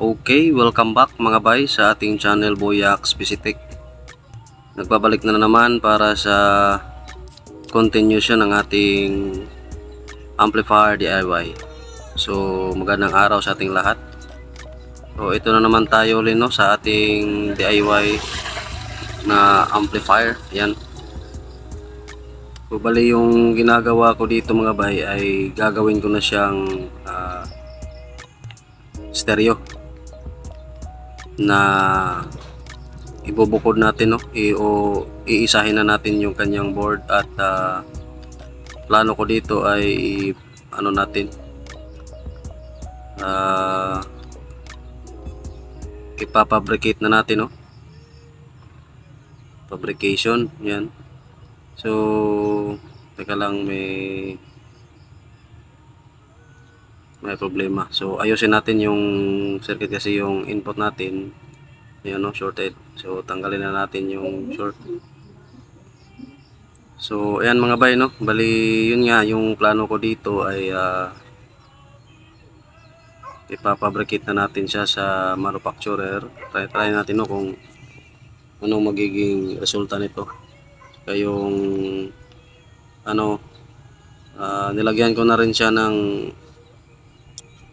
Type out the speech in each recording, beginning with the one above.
Okay, welcome back mga bay sa ating channel Boyac Specific. Nagbabalik na naman para sa continuation ng ating amplifier DIY. So magandang araw sa ating lahat. So ito na naman tayo ulit sa ating DIY na amplifier. Yan. So bali yung ginagawa ko dito mga bay ay gagawin ko na siyang stereo na ibubukod natin o iisahin na natin yung kanyang board at plano ko dito ay ano natin ipapabricate na natin fabrication yan. So teka lang, may problema. So ayusin natin yung circuit kasi yung input natin yan shorted. So tanggalin na natin yung short. So ayan mga bay bali yun nga yung plano ko dito ay ipapabricate na natin siya sa manufacturer. Try natin kung anong magiging resulta nito. Kaya yung nilagyan ko na rin siya ng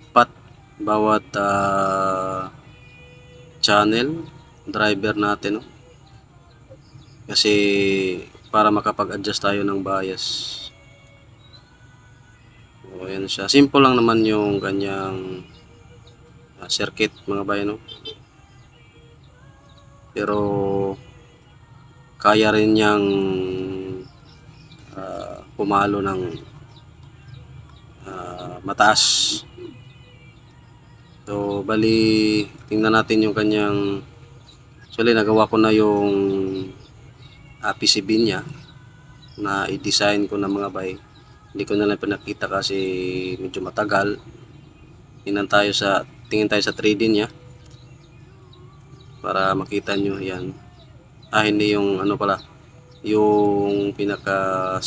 pot bawat channel driver natin kasi para makapag-adjust tayo ng bias. So ayan siya, simple lang naman yung kanyang circuit mga bayan pero kaya rin niyang pumalo ng mataas. So bali tingnan natin yung kanyang, actually nagawa ko na yung PCB niya na i-design ko na mga bay. Hindi ko na lang pinakita kasi medyo matagal. Tingin tayo sa 3D niya para makita nyo yan. Hindi yung pala yung pinaka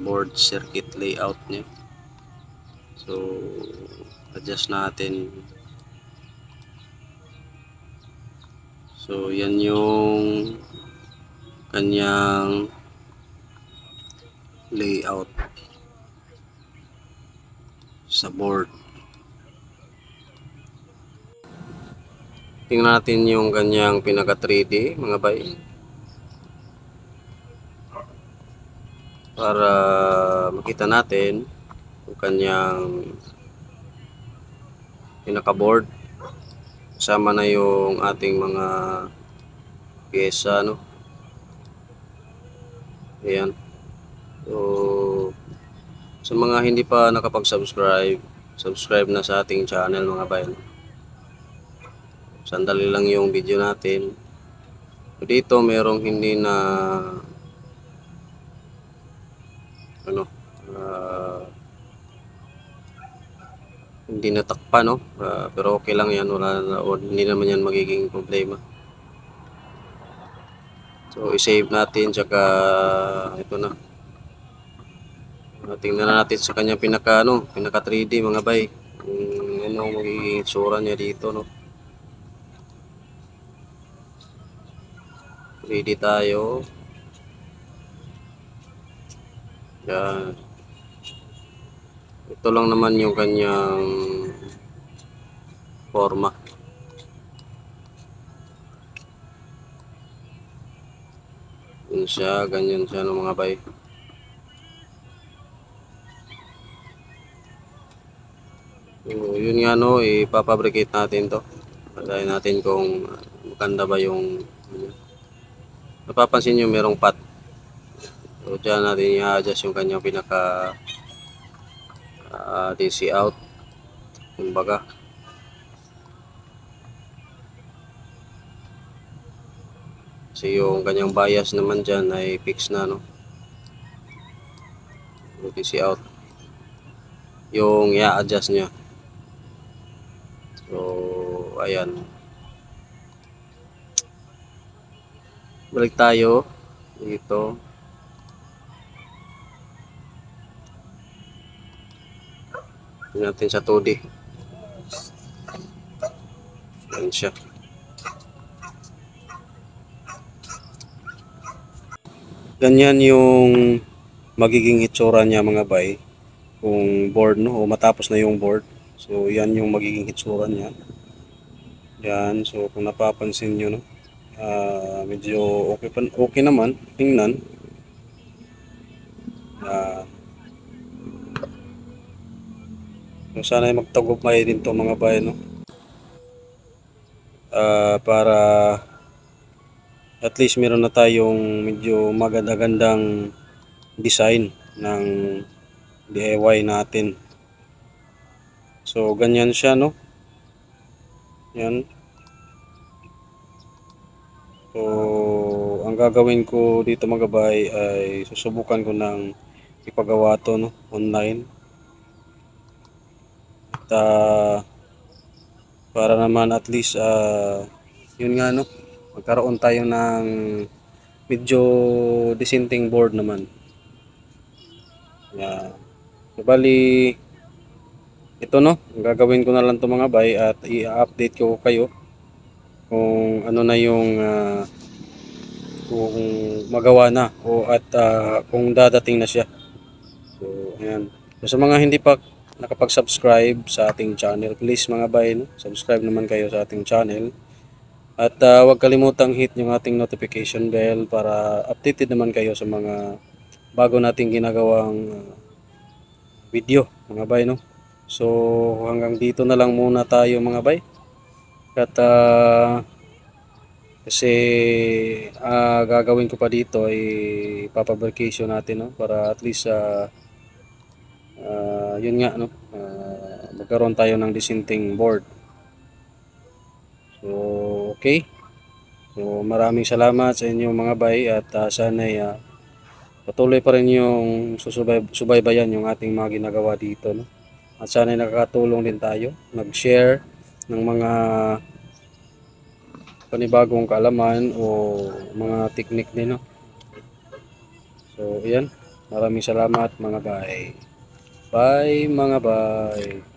board circuit layout niya. So adjust natin. So yan yung kanyang layout sa board. Tingnan natin yung kanyang pinaka 3D mga bay para makita natin yung kanyang pinaka board kasama na yung ating mga pyesa ayan. So sa mga hindi pa nakapag-subscribe, subscribe na sa ating channel mga bayan. Sandali lang yung video natin. Dito merong hindi na hindi natakpan pero okay lang yan, hindi naman yan magiging problema. So i-save natin, tsaka ito na. Tingnan na natin sa kanyang pinaka 3D mga bay. Ano magiging itsura niya dito 3D tayo. Yan. Ito lang naman yung kanyang forma. Yun siya, ganyan siya mga bay. So, yun nga ipapabricate natin to. Patayin natin kung maganda ba yung napapansin nyo merong pot. So dyan natin i-adjust yung kanyang pinaka DC out, kumbaga. Kasi yung kanyang bias naman dyan ay fix na yung DC out yung i-adjust nya. So ayan, balik tayo dito. Tingnan natin sa 2D. Yan siya. Ganyan yung magiging itsura niya mga bay. Kung board no, o matapos na yung board. So yan yung magiging itsura niya. Yan, so kung napapansin nyo no, medyo okay naman tingnan. Ah, so sana ay magtagumpay din to mga bay no. Para at least meron na tayong medyo maganda-gandang design ng DIY natin. So ganyan siya no. Yan. So ang gagawin ko dito mga bay ay susubukan ko ng ipagawa to no online. At para naman at least yun nga no, magkaroon tayo ng medyo dissenting board naman. Yeah. So, bali ito no, ang gagawin ko na lang to mga bay at i-update ko kayo kung ano na yung kung magawa na o at kung dadating na siya. So ayan. So, sa mga hindi pa nakapag-subscribe sa ating channel, please mga bay, no? Subscribe naman kayo sa ating channel. At huwag kalimutang hit yung ating notification bell para updated naman kayo sa mga bago nating ginagawang video mga bay no. So hanggang dito na lang muna tayo mga bay. At kasi gagawin ko pa dito ay papabrication natin no para at least yun nga no, magkaroon tayo ng dissenting board. So okay. So maraming salamat sa inyo mga bay at sana patuloy pa rin yung subaybayan yung ating mga ginagawa dito no. At sana nakakatulong din tayo mag-share ng mga panibagong kaalaman o mga teknik din no. So ayan, maraming salamat mga bay. Bye mga bay.